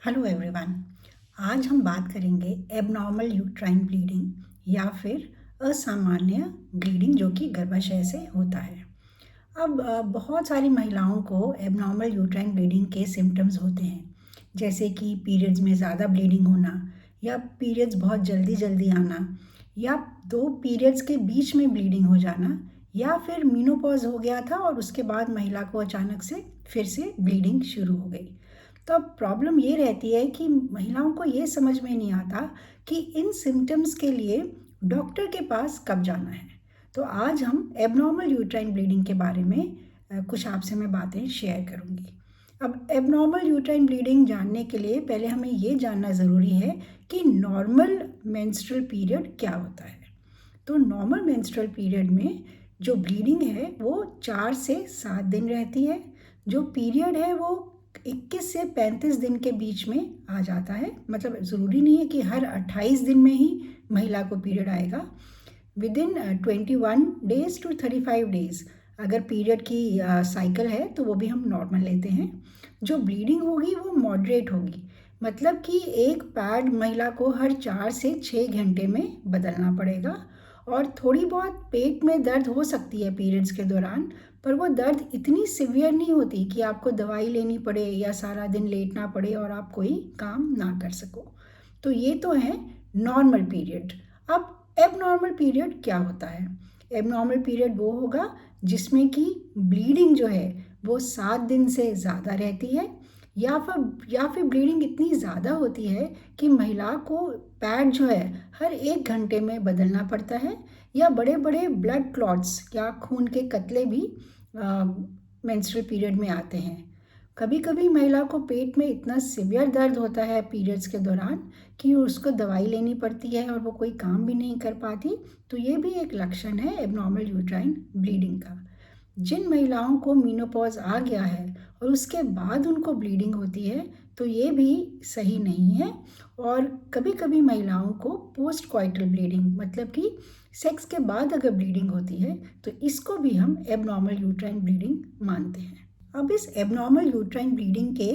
Hello everyone. आज हम बात करेंगे एबनॉर्मल यूट्राइन ब्लीडिंग या फिर असामान्य ब्लीडिंग जो कि गर्भाशय से होता है। अब बहुत सारी महिलाओं को एबनॉर्मल यूट्राइन ब्लीडिंग के सिम्टम्स होते हैं, जैसे कि पीरियड्स में ज़्यादा ब्लीडिंग होना या पीरियड्स बहुत जल्दी जल्दी आना या दो पीरियड्स के बीच में ब्लीडिंग हो जाना या फिर मीनोपॉज हो गया था और उसके बाद महिला को अचानक से फिर से ब्लीडिंग शुरू हो गई। तो अब प्रॉब्लम ये रहती है कि महिलाओं को ये समझ में नहीं आता कि इन सिम्टम्स के लिए डॉक्टर के पास कब जाना है। तो आज हम एबनॉर्मल यूट्राइन ब्लीडिंग के बारे में कुछ आपसे मैं बातें शेयर करूंगी। अब एबनॉर्मल यूट्राइन ब्लीडिंग जानने के लिए पहले हमें ये जानना ज़रूरी है कि नॉर्मल मेंस्ट्रुअल पीरियड क्या होता है। तो नॉर्मल मेंस्ट्रुअल पीरियड में जो ब्लीडिंग है वो 4 से 7 दिन रहती है। जो पीरियड है वो 21 से 35 दिन के बीच में आ जाता है। मतलब ज़रूरी नहीं है कि हर 28 दिन में ही महिला को पीरियड आएगा। विदिन 21 डेज टू 35 डेज अगर पीरियड की साइकिल है तो वो भी हम नॉर्मल लेते हैं। जो ब्लीडिंग होगी वो मॉडरेट होगी, मतलब कि एक पैड महिला को हर 4 से 6 घंटे में बदलना पड़ेगा। और थोड़ी बहुत पेट में दर्द हो सकती है पीरियड्स के दौरान, पर वो दर्द इतनी सिवियर नहीं होती कि आपको दवाई लेनी पड़े या सारा दिन लेटना पड़े और आप कोई काम ना कर सको। तो ये तो है नॉर्मल पीरियड। अब एबनॉर्मल पीरियड क्या होता है? एबनॉर्मल पीरियड वो होगा जिसमें कि ब्लीडिंग जो है वो 7 दिन से ज़्यादा रहती है या फिर ब्लीडिंग इतनी ज़्यादा होती है कि महिला को पैड जो है हर 1 घंटे में बदलना पड़ता है, या बड़े बड़े ब्लड क्लॉट्स या खून के कतले भी मेंस्ट्रुअल पीरियड में आते हैं। कभी कभी महिला को पेट में इतना सिवियर दर्द होता है पीरियड्स के दौरान कि उसको दवाई लेनी पड़ती है और वो कोई काम भी नहीं कर पाती। तो ये भी एक लक्षण है एबनॉर्मल यूट्राइन ब्लीडिंग का। जिन महिलाओं को मीनोपॉज आ गया है और उसके बाद उनको ब्लीडिंग होती है तो ये भी सही नहीं है। और कभी कभी महिलाओं को पोस्ट कॉइटल ब्लीडिंग, मतलब कि सेक्स के बाद अगर ब्लीडिंग होती है तो इसको भी हम एबनॉर्मल यूट्राइन ब्लीडिंग मानते हैं। अब इस एबनॉर्मल यूट्राइन ब्लीडिंग के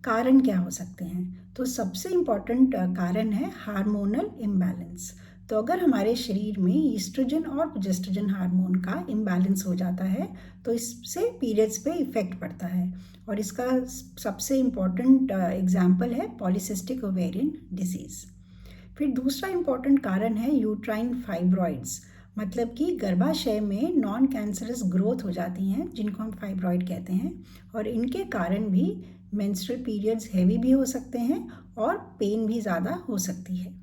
कारण क्या हो सकते हैं? तो सबसे इम्पॉर्टेंट कारण है हार्मोनल इम्बैलेंस। तो अगर हमारे शरीर में ईस्ट्रोजन और प्रोजेस्ट्रोजन हार्मोन का इम्बैलेंस हो जाता है तो इससे पीरियड्स पे इफ़ेक्ट पड़ता है। और इसका सबसे इम्पॉर्टेंट एग्जाम्पल है पॉलीसिस्टिक ओवेरियन डिजीज़। फिर दूसरा इम्पॉर्टेंट कारण है यूट्राइन फाइब्रॉइड्स, मतलब कि गर्भाशय में नॉन कैंसरस ग्रोथ हो जाती हैं जिनको हम फाइब्रॉइड कहते हैं। और इनके कारण भी मेंस्ट्रुअल पीरियड्स हैवी भी हो सकते हैं और पेन भी ज़्यादा हो सकती है।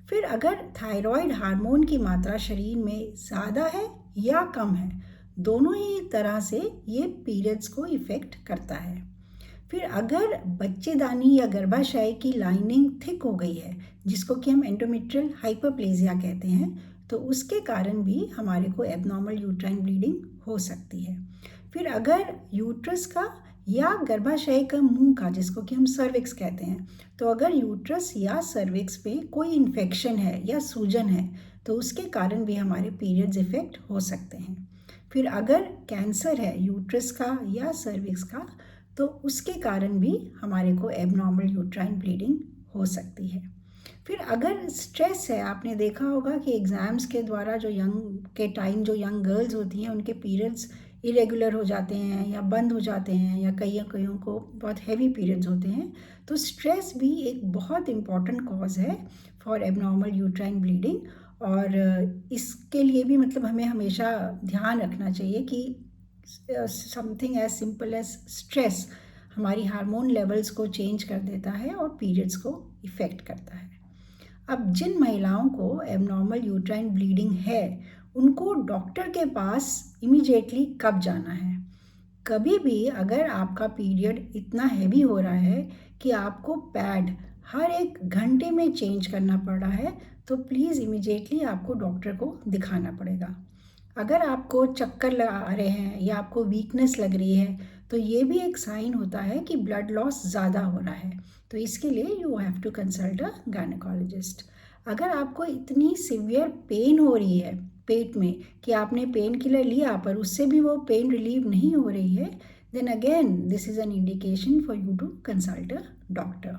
फिर अगर थायराइड हार्मोन की मात्रा शरीर में ज़्यादा है या कम है, दोनों ही तरह से ये पीरियड्स को इफ़ेक्ट करता है। फिर अगर बच्चेदानी या गर्भाशय की लाइनिंग थिक हो गई है, जिसको कि हम एंडोमेट्रियल हाइपरप्लेजिया कहते हैं, तो उसके कारण भी हमारे को एबनॉर्मल यूट्राइन ब्लीडिंग हो सकती है। फिर अगर यूट्रस का या गर्भाशय का मुंह का, जिसको कि हम सर्विक्स कहते हैं, तो अगर यूट्रस या सर्विक्स में कोई इन्फेक्शन है या सूजन है तो उसके कारण भी हमारे पीरियड्स इफेक्ट हो सकते हैं। फिर अगर कैंसर है यूट्रस का या सर्विक्स का तो उसके कारण भी हमारे को एबनॉर्मल यूट्राइन ब्लीडिंग हो सकती है। फिर अगर स्ट्रेस है, आपने देखा होगा कि एग्ज़ाम्स के द्वारा जो यंग गर्ल्स होती हैं उनके पीरियड्स इरेगुलर हो जाते हैं या बंद हो जाते हैं, या कईयों को बहुत हैवी पीरियड्स होते हैं। तो स्ट्रेस भी एक बहुत इम्पॉर्टेंट कॉज है फॉर एबनॉर्मल यूट्राइन ब्लीडिंग। और इसके लिए भी मतलब हमें हमेशा ध्यान रखना चाहिए कि something as simple as stress हमारी हार्मोन लेवल्स को चेंज कर देता है और पीरियड्स को इफ़ेक्ट करता है। अब जिन महिलाओं को एबनॉर्मल यूट्राइन ब्लीडिंग है उनको डॉक्टर के पास इमीडिएटली कब जाना है? कभी भी अगर आपका पीरियड इतना हैवी हो रहा है कि आपको पैड हर 1 घंटे में चेंज करना पड़ रहा है तो प्लीज़ इमीडिएटली आपको डॉक्टर को दिखाना पड़ेगा। अगर आपको चक्कर आ रहे हैं या आपको वीकनेस लग रही है तो ये भी एक साइन होता है कि ब्लड लॉस ज़्यादा हो रहा है। तो इसके लिए you have to consult a gynaecologist. अगर आपको इतनी सिवियर पेन हो रही है पेट में कि आपने पेन किलर लिया पर उससे भी वो पेन रिलीव नहीं हो रही है, then again this is an indication for you to consult a doctor.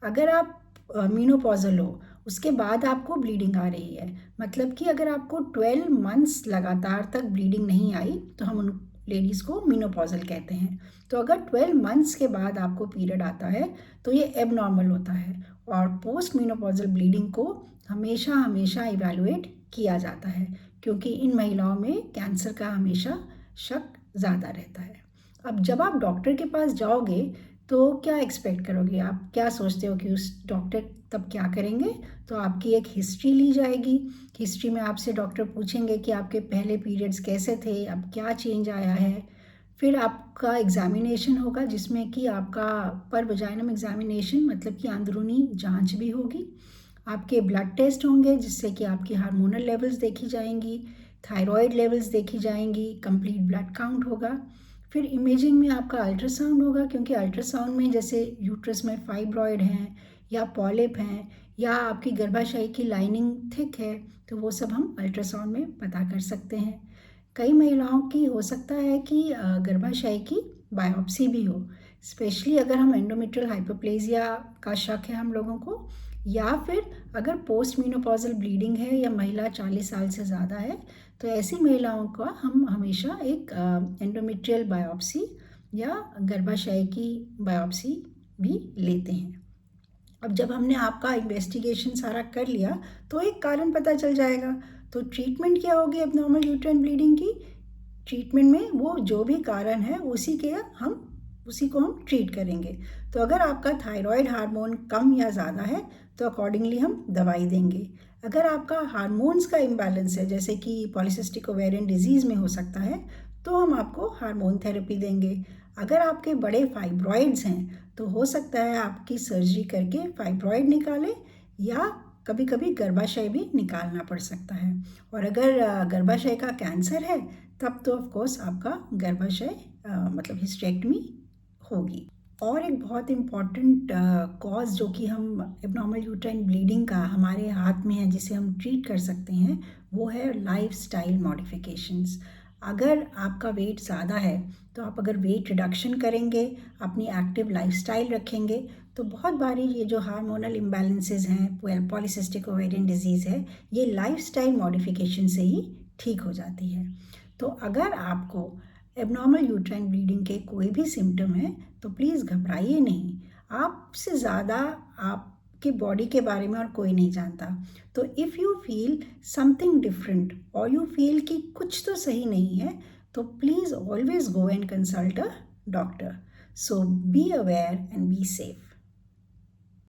अगर आप मेनोपॉजल हो, उसके बाद आपको ब्लीडिंग आ रही है, मतलब कि अगर आपको 12 मंथ्स लगातार तक ब्लीडिंग नहीं आई तो हम उन लेडीज़ को मेनोपॉजल कहते हैं। तो अगर 12 मंथ्स के बाद आपको पीरियड आता है तो ये एबनॉर्मल होता है, और पोस्ट मेनोपॉजल ब्लीडिंग को हमेशा हमेशा इवैल्यूएट किया जाता है, क्योंकि इन महिलाओं में कैंसर का हमेशा शक ज़्यादा रहता है। अब जब आप डॉक्टर के पास जाओगे तो क्या एक्सपेक्ट करोगे, आप क्या सोचते हो कि उस डॉक्टर तब क्या करेंगे? तो आपकी एक हिस्ट्री ली जाएगी। हिस्ट्री में आपसे डॉक्टर पूछेंगे कि आपके पहले पीरियड्स कैसे थे, अब क्या चेंज आया है। फिर आपका एग्जामिनेशन होगा जिसमें कि आपका पर वजाइनम एग्जामिनेशन, मतलब कि अंदरूनी जांच भी होगी। आपके ब्लड टेस्ट होंगे जिससे कि आपकी हार्मोनल लेवल्स देखी जाएंगी, थायराइड लेवल्स देखी जाएंगी, कंप्लीट ब्लड काउंट होगा। फिर इमेजिंग में आपका अल्ट्रासाउंड होगा, क्योंकि अल्ट्रासाउंड में जैसे यूट्रस में फाइब्रॉयड हैं या पॉलिप हैं या आपकी गर्भाशय की लाइनिंग थिक है, तो वो सब हम अल्ट्रासाउंड में पता कर सकते हैं। कई महिलाओं की हो सकता है कि गर्भाशय की बायोप्सी भी हो, स्पेशली अगर हम एंडोमेट्रियल हाइपोप्लेजिया का शक है हम लोगों को, या फिर अगर पोस्ट मेनोपॉजल ब्लीडिंग है या महिला 40 साल से ज़्यादा है, तो ऐसी महिलाओं का हम हमेशा एक एंडोमेट्रियल बायोप्सी या गर्भाशय की बायोप्सी भी लेते हैं। अब जब हमने आपका इन्वेस्टिगेशन सारा कर लिया तो एक कारण पता चल जाएगा। तो ट्रीटमेंट क्या होगी एब्नॉर्मल यूट्राइन ब्लीडिंग की? ट्रीटमेंट में वो जो भी कारण है उसी को हम ट्रीट करेंगे। तो अगर आपका थायराइड हार्मोन कम या ज़्यादा है तो अकॉर्डिंगली हम दवाई देंगे। अगर आपका हार्मोन्स का इम्बैलेंस है, जैसे कि पॉलीसिस्टिक ओवेरियन डिजीज़ में हो सकता है, तो हम आपको हार्मोन थेरेपी देंगे। अगर आपके बड़े फाइब्रॉइड्स हैं तो हो सकता है आपकी सर्जरी करके फाइब्रॉइड निकालें, या कभी कभी गर्भाशय भी निकालना पड़ सकता है। और अगर गर्भाशय का कैंसर है तब तो ऑफ कोर्स आपका गर्भाशय मतलब हिस्टेरेक्टमी होगी। और एक बहुत इम्पॉर्टेंट कॉज जो कि हम एब्नॉर्मल यूट्राइन ब्लीडिंग का हमारे हाथ में है, जिसे हम ट्रीट कर सकते हैं, वो है लाइफस्टाइल मॉडिफिकेशंस। अगर आपका वेट ज़्यादा है तो आप अगर वेट रिडक्शन करेंगे, अपनी एक्टिव लाइफस्टाइल रखेंगे, तो बहुत बारी ये जो हार्मोनल इम्बैलेंसेस हैं, पॉलीसिस्टिक ओवेरियन डिजीज़ है, ये लाइफस्टाइल मॉडिफिकेशन से ही ठीक हो जाती है। तो अगर आपको एब्नॉर्मल यूट्राइन ब्लीडिंग के कोई भी सिम्टम है तो प्लीज़ घबराइए नहीं। आपसे ज़्यादा आपके बॉडी के बारे में और कोई नहीं जानता। तो if you feel something different और यू फील कि कुछ तो सही नहीं है, तो please always go and consult a doctor. So be aware and be safe.